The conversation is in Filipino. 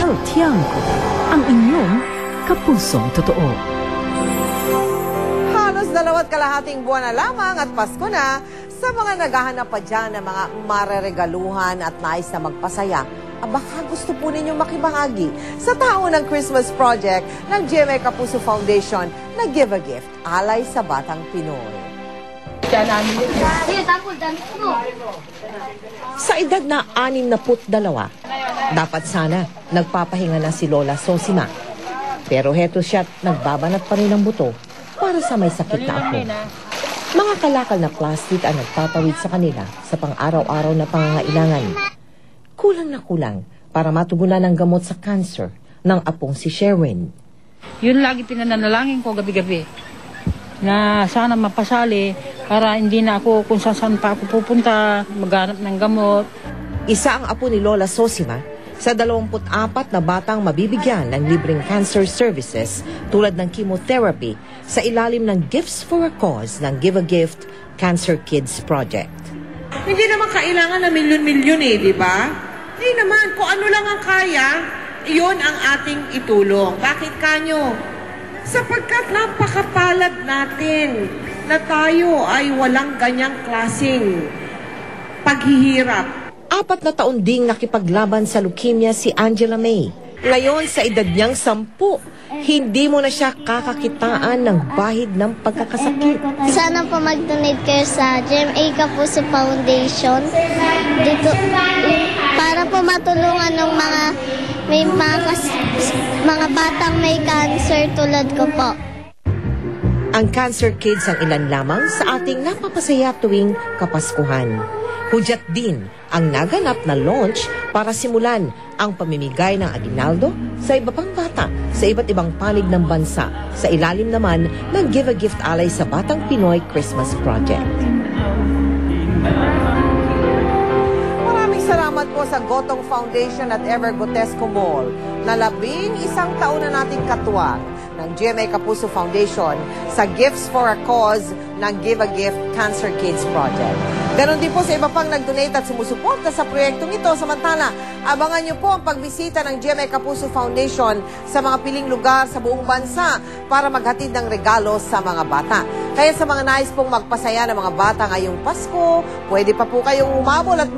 El Tiangco, ang inyong kapusong totoo. Halos 2.5 buwan na lamang at Pasko na sa mga naghahanap pa dyan ng mga mareregaluhan at nais na magpasaya. Baka gusto po ninyong makibahagi sa taon ng Christmas Project ng GMA Kapuso Foundation na Give a Gift alay sa Batang Pinoy. Sa edad na 62, dapat sana nagpapahinga na si Lola Sosima. Pero heto siya't nagbabanat pa rin ng buto para sa may sakit na apo. Mga kalakal na plastic ang nagpapawid sa kanila sa pang-araw-araw na pangangailangan. Kulang na kulang para matugunan ang gamot sa cancer ng apong si Sherwin. Yun lagi pinananalangin ko gabi-gabi na sana mapasali para hindi na ako kung saan pa ako pupunta, maghanap ng gamot. Isa ang apo ni Lola Sosima sa 24 na batang mabibigyan ng libreng cancer services tulad ng chemotherapy sa ilalim ng Gifts for a Cause ng Give a Gift Cancer Kids Project. Hindi naman kailangan na milyon-milyon di ba? Hindi naman, kung ano lang ang kaya, iyon ang ating itulong. Bakit kanyo? Sapagkat napakapalad natin na tayo ay walang ganyang klaseng paghihirap. 4 na taon ding nakipaglaban sa leukemia si Angela May. Ngayon sa edad niyang 10, hindi mo na siya kakakitaan ng bahid ng pagkakasakit. Sana po mag-donate kayo sa GMA Kapuso Foundation dito, para po matulungan ng mga batang may cancer tulad ko po. Ang Cancer Kids ang ilan lamang sa ating napapasaya tuwing Kapaskuhan. Hudyat din ang naganap na launch para simulan ang pamimigay ng aginaldo sa iba pang bata sa iba't ibang panig ng bansa sa ilalim naman ng Give a Gift alay sa Batang Pinoy Christmas Project. Maraming salamat po sa Gotong Foundation at Ever Gotesco Mall na 11 taon na nating katuwang ng GMA Kapuso Foundation sa Gifts for a Cause ng Give a Gift Cancer Kids Project. Ganon din po sa iba pang nag-donate at sumusuporta sa proyektong ito. Samantala, abangan niyo po ang pagbisita ng GMA Kapuso Foundation sa mga piling lugar sa buong bansa para maghatid ng regalo sa mga bata. Kaya sa mga nais pong magpasaya ng mga bata ngayong Pasko, pwede pa po kayong umabol at